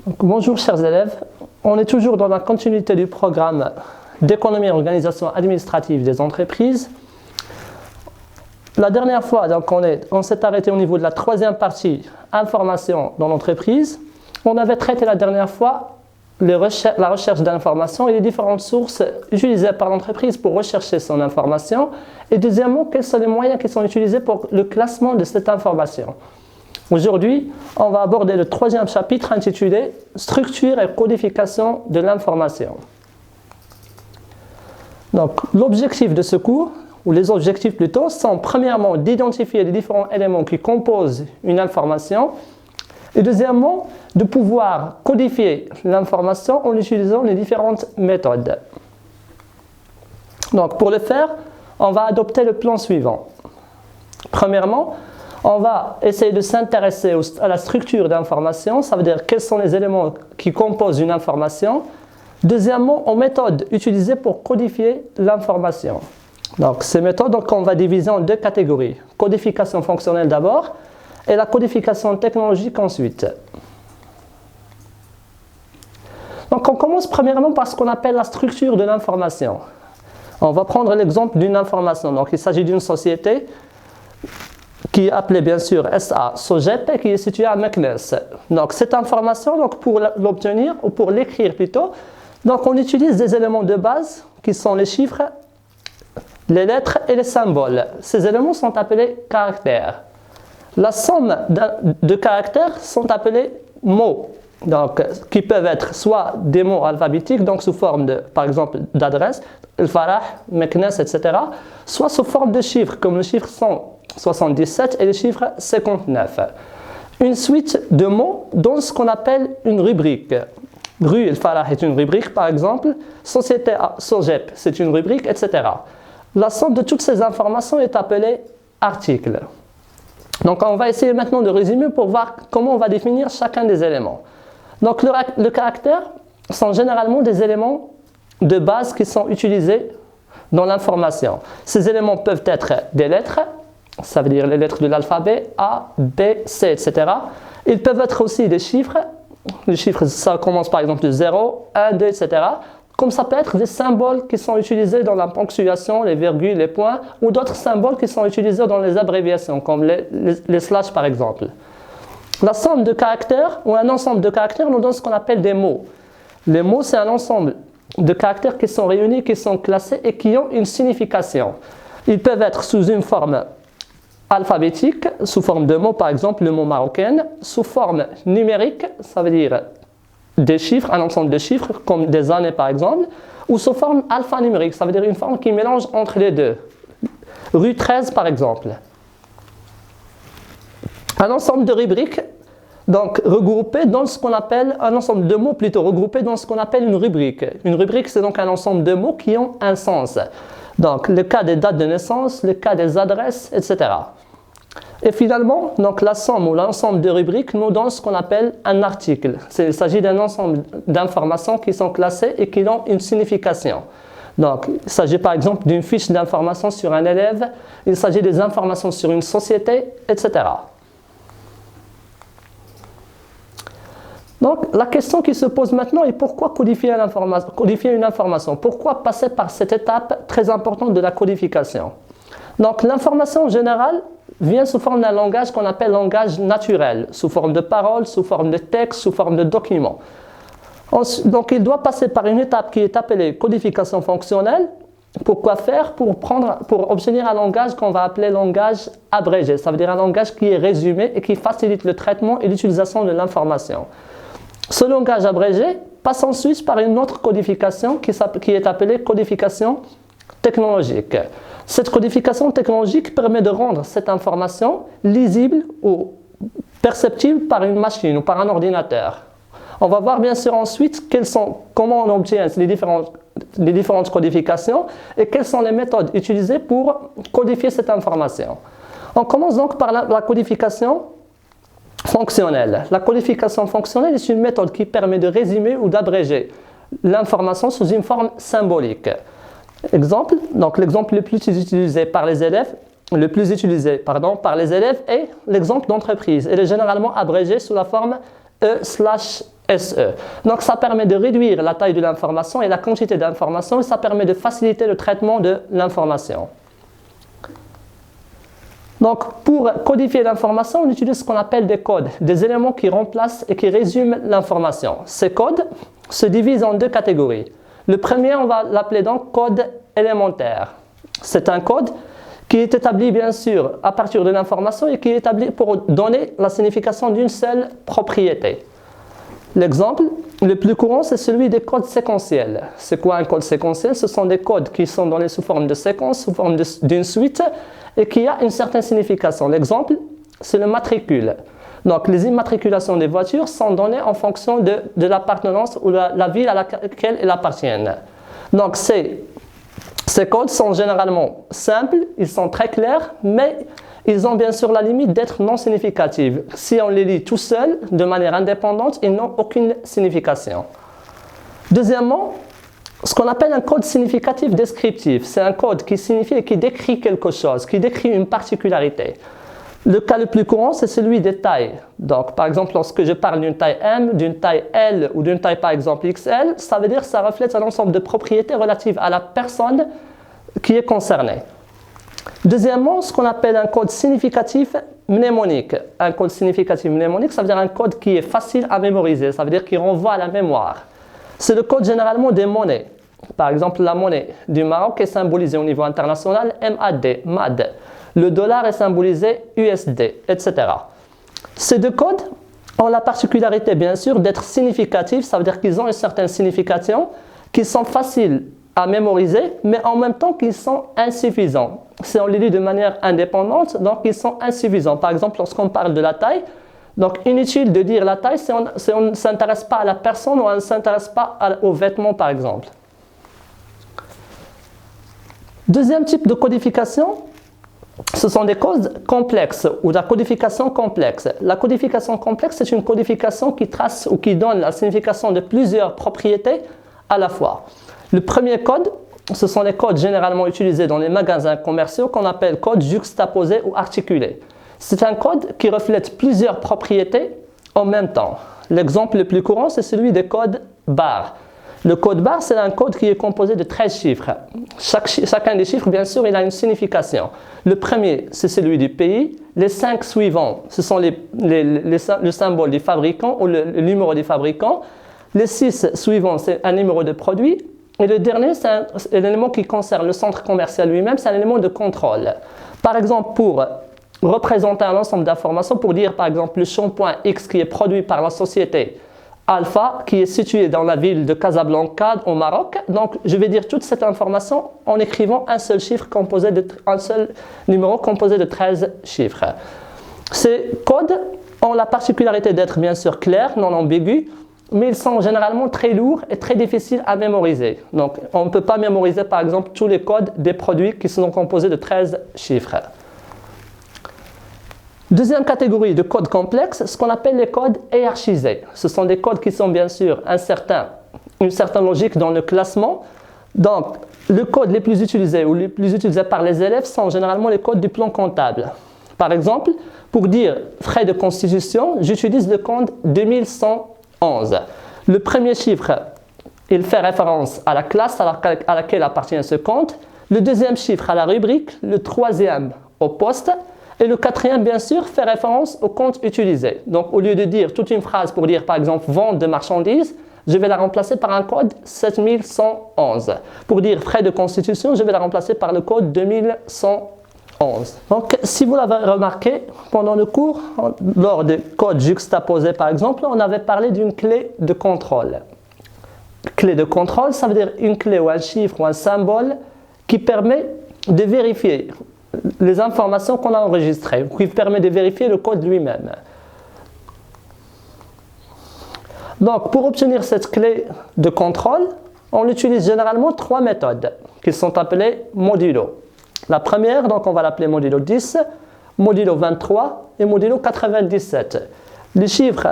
Bonjour chers élèves, on est toujours dans la continuité du programme d'économie et organisation administrative des entreprises. La dernière fois, donc, on s'est arrêté au niveau de la troisième partie, information dans l'entreprise. On avait traité la dernière fois la recherche d'informations et les différentes sources utilisées par l'entreprise pour rechercher son information. Et deuxièmement, quels sont les moyens qui sont utilisés pour le classement de cette information. Aujourd'hui, on va aborder le troisième chapitre intitulé « Structure et codification de l'information ». Donc, l'objectif de ce cours, ou les objectifs plutôt, sont premièrement d'identifier les différents éléments qui composent une information et deuxièmement, de pouvoir codifier l'information en utilisant les différentes méthodes. Donc, pour le faire, on va adopter le plan suivant. Premièrement, on va essayer de s'intéresser à la structure d'information, ça veut dire quels sont les éléments qui composent une information. Deuxièmement, aux méthodes utilisées pour codifier l'information. Donc, ces méthodes, on va diviser en deux catégories. Codification fonctionnelle d'abord et la codification technologique ensuite. Donc, on commence premièrement par ce qu'on appelle la structure de l'information. On va prendre l'exemple d'une information. Donc, il s'agit d'une société qui est appelée bien sûr SA Sogep et qui est située à Meknes. Donc, cette information, donc, pour l'obtenir ou pour l'écrire plutôt, donc, on utilise des éléments de base qui sont les chiffres, les lettres et les symboles. Ces éléments sont appelés caractères. La somme de caractères sont appelés mots, donc, qui peuvent être soit des mots alphabétiques, donc sous forme de, par exemple, d'adresse, El Farah, Meknes, etc., soit sous forme de chiffres, comme le chiffre 177 et le chiffre 59. Une suite de mots dans ce qu'on appelle une rubrique. Rue El Farah est une rubrique, par exemple, Société Sogep, c'est une rubrique, etc. La somme de toutes ces informations est appelée article. Donc, on va essayer maintenant de résumer pour voir comment on va définir chacun des éléments. Donc, le caractère sont généralement des éléments de base qui sont utilisés dans l'information. Ces éléments peuvent être des lettres, ça veut dire les lettres de l'alphabet, A, B, C, etc. Ils peuvent être aussi des chiffres. Les chiffres, ça commence par exemple de 0, 1, 2, etc. Comme ça peut être des symboles qui sont utilisés dans la ponctuation, les virgules, les points, ou d'autres symboles qui sont utilisés dans les abréviations, comme les slash par exemple. La somme de caractères, ou un ensemble de caractères, nous donne ce qu'on appelle des mots. Les mots, c'est un ensemble de caractères qui sont réunis, qui sont classés et qui ont une signification. Ils peuvent être sous une forme alphabétique, sous forme de mots, par exemple le mot marocain, sous forme numérique, ça veut dire des chiffres, un ensemble de chiffres, comme des années par exemple, ou sous forme alphanumérique, ça veut dire une forme qui mélange entre les deux. Rue 13 par exemple. Un ensemble de rubriques, donc regroupés dans ce qu'on appelle, un ensemble de mots plutôt regroupés dans ce qu'on appelle une rubrique. Une rubrique, c'est donc un ensemble de mots qui ont un sens. Donc, le cas des dates de naissance, le cas des adresses, etc. Et finalement, donc, la somme ou l'ensemble de rubriques nous donne ce qu'on appelle un article. Il s'agit d'un ensemble d'informations qui sont classées et qui ont une signification. Donc, il s'agit par exemple d'une fiche d'information sur un élève, il s'agit des informations sur une société, etc. Donc, la question qui se pose maintenant est pourquoi codifier une information? Pourquoi passer par cette étape très importante de la codification? Donc, l'information en général vient sous forme d'un langage qu'on appelle langage naturel, sous forme de paroles, sous forme de texte, sous forme de documents. Donc, il doit passer par une étape qui est appelée codification fonctionnelle. Pourquoi faire? Pour obtenir un langage qu'on va appeler langage abrégé. Ça veut dire un langage qui est résumé et qui facilite le traitement et l'utilisation de l'information. Ce langage abrégé passe ensuite par une autre codification qui est appelée codification technologique. Cette codification technologique permet de rendre cette information lisible ou perceptible par une machine ou par un ordinateur. On va voir bien sûr ensuite comment on obtient les différentes codifications et quelles sont les méthodes utilisées pour codifier cette information. On commence donc par la codification fonctionnelle. La codification fonctionnelle est une méthode qui permet de résumer ou d'abréger l'information sous une forme symbolique. Exemple, donc l'exemple le plus utilisé par les élèves est l'exemple d'entreprise. Elle est généralement abrégée sous la forme E/SE. Donc ça permet de réduire la taille de l'information et la quantité d'information et ça permet de faciliter le traitement de l'information. Donc pour codifier l'information, on utilise ce qu'on appelle des codes, des éléments qui remplacent et qui résument l'information. Ces codes se divisent en deux catégories. Le premier, on va l'appeler donc code élémentaire. C'est un code qui est établi bien sûr à partir de l'information et qui est établi pour donner la signification d'une seule propriété. L'exemple le plus courant, c'est celui des codes séquentiels. C'est quoi un code séquentiel? Ce sont des codes qui sont donnés sous forme de séquence, sous forme d'une suite et qui a une certaine signification. L'exemple, c'est le matricule. Donc les immatriculations des voitures sont données en fonction de l'appartenance ou la ville à laquelle elles appartiennent. Donc ces codes sont généralement simples, ils sont très clairs, mais ils ont bien sûr la limite d'être non significatifs. Si on les lit tout seul, de manière indépendante, ils n'ont aucune signification. Deuxièmement, ce qu'on appelle un code significatif descriptif, c'est un code qui signifie et qui décrit quelque chose, qui décrit une particularité. Le cas le plus courant, c'est celui des tailles. Donc, par exemple, lorsque je parle d'une taille M, d'une taille L ou d'une taille par exemple XL, ça veut dire que ça reflète un ensemble de propriétés relatives à la personne qui est concernée. Deuxièmement, ce qu'on appelle un code significatif mnémonique. Un code significatif mnémonique, ça veut dire un code qui est facile à mémoriser, ça veut dire qu'il renvoie à la mémoire. C'est le code généralement des monnaies. Par exemple, la monnaie du Maroc est symbolisée au niveau international MAD. Le dollar est symbolisé USD, etc. Ces deux codes ont la particularité, bien sûr, d'être significatifs. Ça veut dire qu'ils ont une certaine signification, qu'ils sont faciles à mémoriser, mais en même temps qu'ils sont insuffisants. Si on les lit de manière indépendante, donc ils sont insuffisants. Par exemple, lorsqu'on parle de la taille, donc inutile de dire la taille si on ne s'intéresse pas à la personne ou on ne s'intéresse pas aux vêtements, par exemple. Deuxième type de codification, ce sont des codes complexes ou la codification complexe. La codification complexe, c'est une codification qui trace ou qui donne la signification de plusieurs propriétés à la fois. Le premier code, ce sont les codes généralement utilisés dans les magasins commerciaux qu'on appelle codes juxtaposés ou articulés. C'est un code qui reflète plusieurs propriétés en même temps. L'exemple le plus courant, c'est celui des codes barres. Le code barre, c'est un code qui est composé de 13 chiffres. Chacun des chiffres, bien sûr, il a une signification. Le premier, c'est celui du pays. Les 5 suivants, ce sont le symbole du fabricant ou le numéro du fabricant. Les 6 suivants, c'est un numéro de produit. Et le dernier, c'est un élément qui concerne le centre commercial lui-même, c'est un élément de contrôle. Par exemple, pour représenter un ensemble d'informations, pour dire par exemple le shampoing X qui est produit par la société Alpha, qui est située dans la ville de Casablanca au Maroc. Donc, je vais dire toute cette information en écrivant un seul numéro composé de 13 chiffres. Ces codes ont la particularité d'être bien sûr clairs, non ambigus, mais ils sont généralement très lourds et très difficiles à mémoriser. Donc, on ne peut pas mémoriser par exemple tous les codes des produits qui sont composés de 13 chiffres. Deuxième catégorie de codes complexes, ce qu'on appelle les codes hiérarchisés. Ce sont des codes qui sont bien sûr une certaine logique dans le classement. Donc, les codes les plus utilisés ou les plus utilisés par les élèves sont généralement les codes du plan comptable. Par exemple, pour dire frais de constitution, j'utilise le code 2111. Le premier chiffre, il fait référence à la classe à laquelle appartient ce compte. Le deuxième chiffre à la rubrique, le troisième au poste. Et le quatrième, bien sûr, fait référence au compte utilisé. Donc, au lieu de dire toute une phrase pour dire, par exemple, vente de marchandises, je vais la remplacer par un code 7111. Pour dire frais de constitution, je vais la remplacer par le code 2111. Donc, si vous l'avez remarqué, pendant le cours, lors des codes juxtaposés, par exemple, on avait parlé d'une clé de contrôle. Clé de contrôle, ça veut dire une clé ou un chiffre ou un symbole qui permet de vérifier les informations qu'on a enregistrées, qui permet de vérifier le code lui-même. Donc, pour obtenir cette clé de contrôle, on utilise généralement 3 méthodes qui sont appelées modulo. La première, donc on va l'appeler modulo 10, modulo 23 et modulo 97. Les chiffres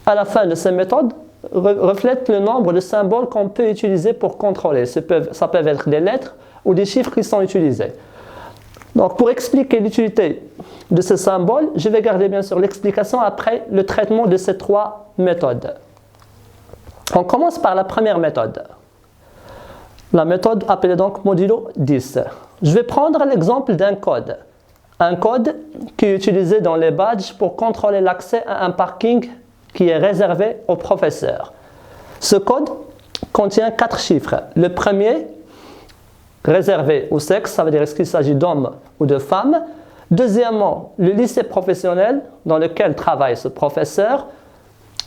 à la fin de ces méthodes reflètent le nombre de symboles qu'on peut utiliser pour contrôler. Ça peuvent être des lettres ou des chiffres qui sont utilisés. Donc, pour expliquer l'utilité de ce symbole, je vais garder bien sûr l'explication après le traitement de ces trois méthodes. On commence par la première méthode. La méthode appelée donc modulo 10. Je vais prendre l'exemple d'un code. Un code qui est utilisé dans les badges pour contrôler l'accès à un parking qui est réservé aux professeurs. Ce code contient 4 chiffres. Le premier, réservé au sexe, ça veut dire est-ce qu'il s'agit d'hommes ou de femmes. Deuxièmement, le lycée professionnel dans lequel travaille ce professeur.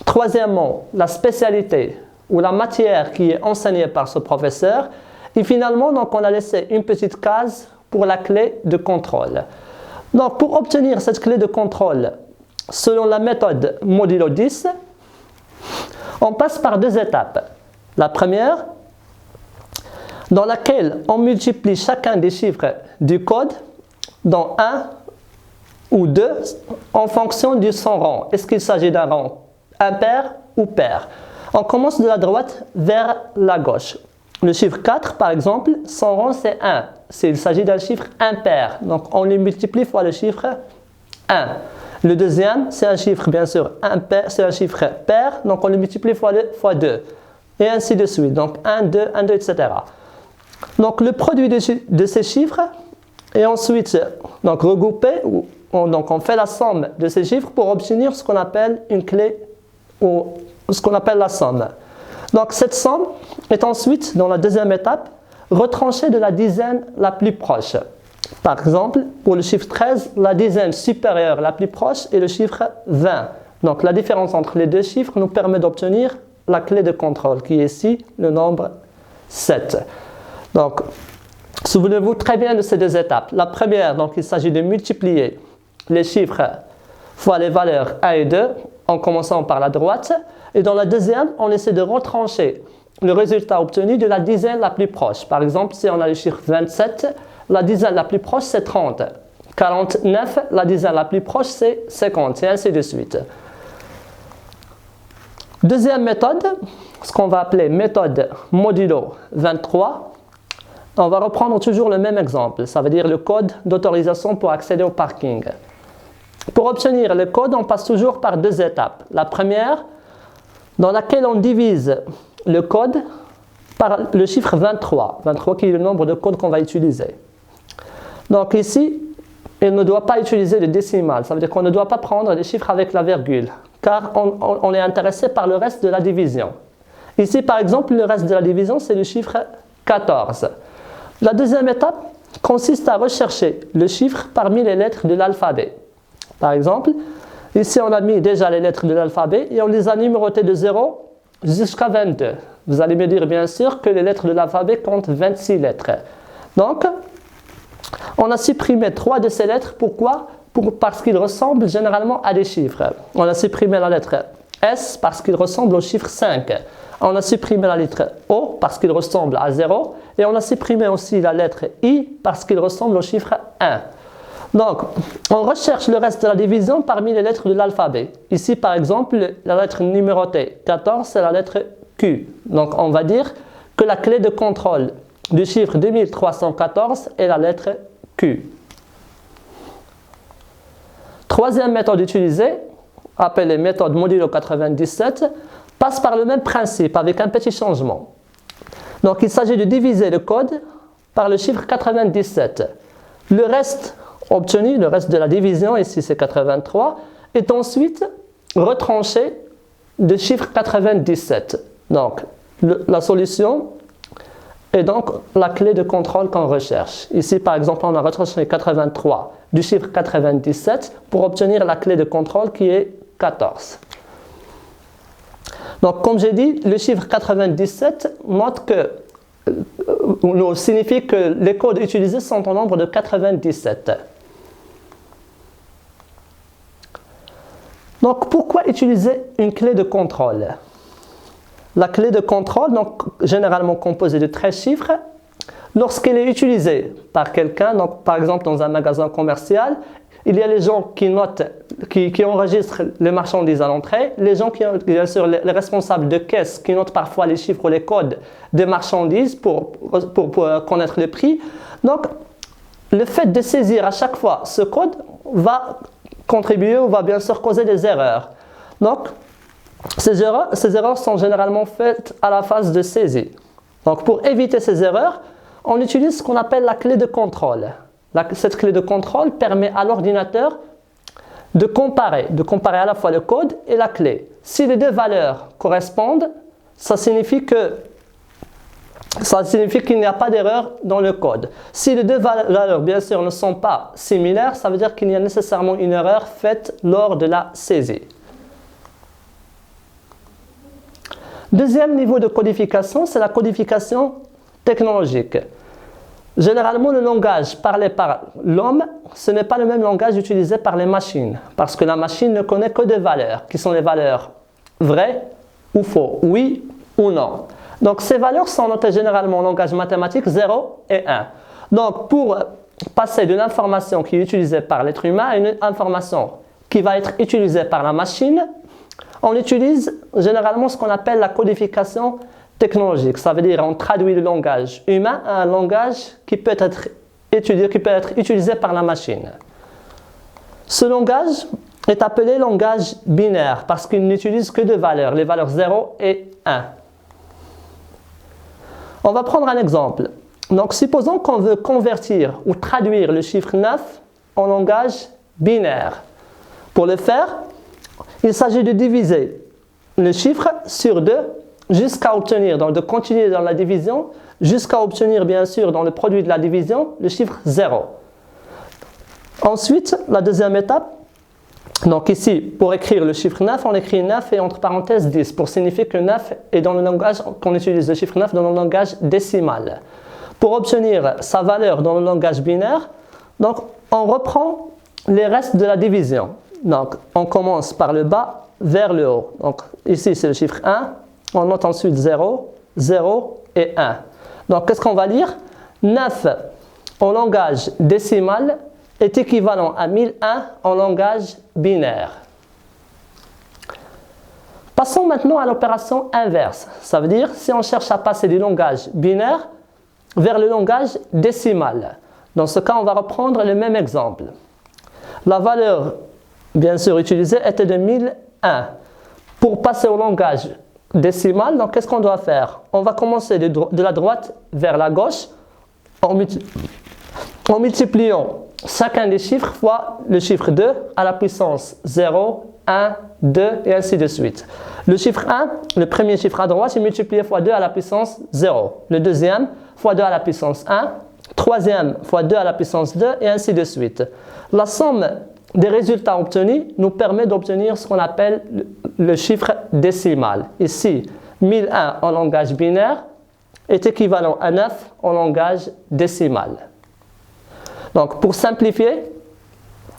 Troisièmement, la spécialité ou la matière qui est enseignée par ce professeur. Et finalement, donc, on a laissé une petite case pour la clé de contrôle. Donc, pour obtenir cette clé de contrôle, selon la méthode modulo 10, on passe par 2 étapes. La première, dans laquelle on multiplie chacun des chiffres du code dans 1 ou 2 en fonction de son rang. Est-ce qu'il s'agit d'un rang impair ou pair? On commence de la droite vers la gauche. Le chiffre 4, par exemple, son rang c'est 1. Il s'agit d'un chiffre impair. Donc on le multiplie fois le chiffre 1. Le deuxième, c'est un chiffre bien sûr impair, c'est un chiffre pair. Donc on le multiplie fois 2. Et ainsi de suite. Donc 1, 2, 1, 2, etc. Donc le produit de ces chiffres est ensuite donc, regroupé. Donc on fait la somme de ces chiffres pour obtenir ce qu'on appelle une clé ou ce qu'on appelle la somme. Donc cette somme est ensuite, dans la deuxième étape, retranchée de la dizaine la plus proche. Par exemple, pour le chiffre 13, la dizaine supérieure la plus proche est le chiffre 20. Donc la différence entre les deux chiffres nous permet d'obtenir la clé de contrôle, qui est ici le nombre 7. Donc, souvenez-vous très bien de ces 2 étapes. La première, donc, il s'agit de multiplier les chiffres fois les valeurs 1 et 2, en commençant par la droite. Et dans la deuxième, on essaie de retrancher le résultat obtenu de la dizaine la plus proche. Par exemple, si on a le chiffre 27, la dizaine la plus proche, c'est 30. 49, la dizaine la plus proche, c'est 50, et ainsi de suite. Deuxième méthode, ce qu'on va appeler méthode modulo 23. On va reprendre toujours le même exemple, ça veut dire le code d'autorisation pour accéder au parking. Pour obtenir le code, on passe toujours par 2 étapes. La première, dans laquelle on divise le code par le chiffre 23. 23 qui est le nombre de codes qu'on va utiliser. Donc ici, il ne doit pas utiliser le décimal. Ça veut dire qu'on ne doit pas prendre les chiffres avec la virgule, car on est intéressé par le reste de la division. Ici, par exemple, le reste de la division, c'est le chiffre 14. La deuxième étape consiste à rechercher le chiffre parmi les lettres de l'alphabet. Par exemple, ici on a mis déjà les lettres de l'alphabet et on les a numérotées de 0 jusqu'à 22. Vous allez me dire bien sûr que les lettres de l'alphabet comptent 26 lettres. Donc, on a supprimé 3 de ces lettres. Pourquoi? Parce qu'ils ressemblent généralement à des chiffres. On a supprimé la lettre S parce qu'il ressemble au chiffre 5. On a supprimé la lettre O parce qu'il ressemble à 0. Et on a supprimé aussi la lettre I parce qu'il ressemble au chiffre 1. Donc, on recherche le reste de la division parmi les lettres de l'alphabet. Ici, par exemple, la lettre numérotée 14, c'est la lettre Q. Donc, on va dire que la clé de contrôle du chiffre 2314 est la lettre Q. Troisième méthode utilisée, appelée méthode modulo 97, passe par le même principe avec un petit changement. Donc, il s'agit de diviser le code par le chiffre 97. Le reste obtenu, le reste de la division, ici c'est 83, est ensuite retranché du chiffre 97. Donc, la solution est donc la clé de contrôle qu'on recherche. Ici, par exemple, on a retranché 83 du chiffre 97 pour obtenir la clé de contrôle qui est 14. Donc, comme j'ai dit, le chiffre 97 signifie que les codes utilisés sont au nombre de 97. Donc, pourquoi utiliser une clé de contrôle? La clé de contrôle, donc, généralement composée de 13 chiffres, lorsqu'elle est utilisée par quelqu'un, donc par exemple dans un magasin commercial, il y a les gens qui notent, qui enregistrent les marchandises à l'entrée, les gens qui, bien sûr, les responsables de caisse qui notent parfois les chiffres ou les codes des marchandises pour connaître le prix. Donc, le fait de saisir à chaque fois ce code va contribuer ou va bien sûr causer des erreurs. Donc, ces erreurs sont généralement faites à la phase de saisie. Donc, pour éviter ces erreurs, on utilise ce qu'on appelle la clé de contrôle. Cette clé de contrôle permet à l'ordinateur de comparer à la fois le code et la clé. Si les deux valeurs correspondent, ça signifie qu'il n'y a pas d'erreur dans le code. Si les deux valeurs, bien sûr, ne sont pas similaires, ça veut dire qu'il y a nécessairement une erreur faite lors de la saisie. Deuxième niveau de codification, c'est la codification technologique. Généralement, le langage parlé par l'homme, ce n'est pas le même langage utilisé par les machines, parce que la machine ne connaît que deux valeurs, qui sont les valeurs vraies ou faux, oui ou non. Donc, ces valeurs sont notées généralement en langage mathématique 0 et 1. Donc, pour passer d'une information qui est utilisée par l'être humain à une information qui va être utilisée par la machine, on utilise généralement ce qu'on appelle la codification technologique. Ça veut dire qu'on traduit le langage humain à un langage qui peut être utilisé par la machine. Ce langage est appelé langage binaire parce qu'il n'utilise que deux valeurs, les valeurs 0 et 1. On va prendre un exemple. Donc, supposons qu'on veut convertir ou traduire le chiffre 9 en langage binaire. Pour le faire, il s'agit de diviser le chiffre sur 2 jusqu'à obtenir, donc de continuer dans la division, jusqu'à obtenir bien sûr dans le produit de la division le chiffre 0. Ensuite, la deuxième étape, donc ici, pour écrire le chiffre 9, on écrit 9 et entre parenthèses 10 pour signifier que 9 est dans le langage, qu'on utilise le chiffre 9 dans le langage décimal. Pour obtenir sa valeur dans le langage binaire, donc on reprend les restes de la division. Donc on commence par le bas vers le haut. Donc ici c'est le chiffre 1, on note ensuite 0, 0 et 1. Donc qu'est-ce qu'on va lire? 9 en langage décimal est équivalent à 1001 en langage binaire. Passons maintenant à l'opération inverse. Ça veut dire si on cherche à passer du langage binaire vers le langage décimal. Dans ce cas, on va reprendre le même exemple. La valeur, bien sûr, utilisée était de 1001. Pour passer au langage décimal, donc qu'est-ce qu'on doit faire? On va commencer de la droite vers la gauche en multipliant chacun des chiffres fois le chiffre 2 à la puissance 0, 1, 2 et ainsi de suite. Le chiffre 1, le premier chiffre à droite est multiplié fois 2 à la puissance 0. Le deuxième fois 2 à la puissance 1. Troisième fois 2 à la puissance 2 et ainsi de suite. La somme des résultats obtenus nous permet d'obtenir ce qu'on appelle le chiffre décimal. Ici, 1001 en langage binaire est équivalent à 9 en langage décimal. Donc, pour simplifier,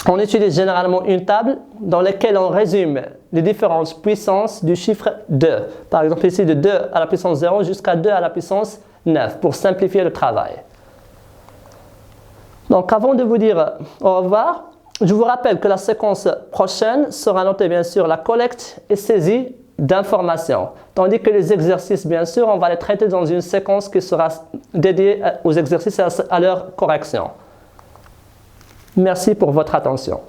on utilise généralement une table dans laquelle on résume les différentes puissances du chiffre 2. Par exemple, ici de 2 à la puissance 0 jusqu'à 2 à la puissance 9 pour simplifier le travail. Donc, avant de vous dire au revoir, je vous rappelle que la séquence prochaine sera notée bien sûr la collecte et saisie d'informations. Tandis que les exercices, bien sûr, on va les traiter dans une séquence qui sera dédiée aux exercices et à leur correction. Merci pour votre attention.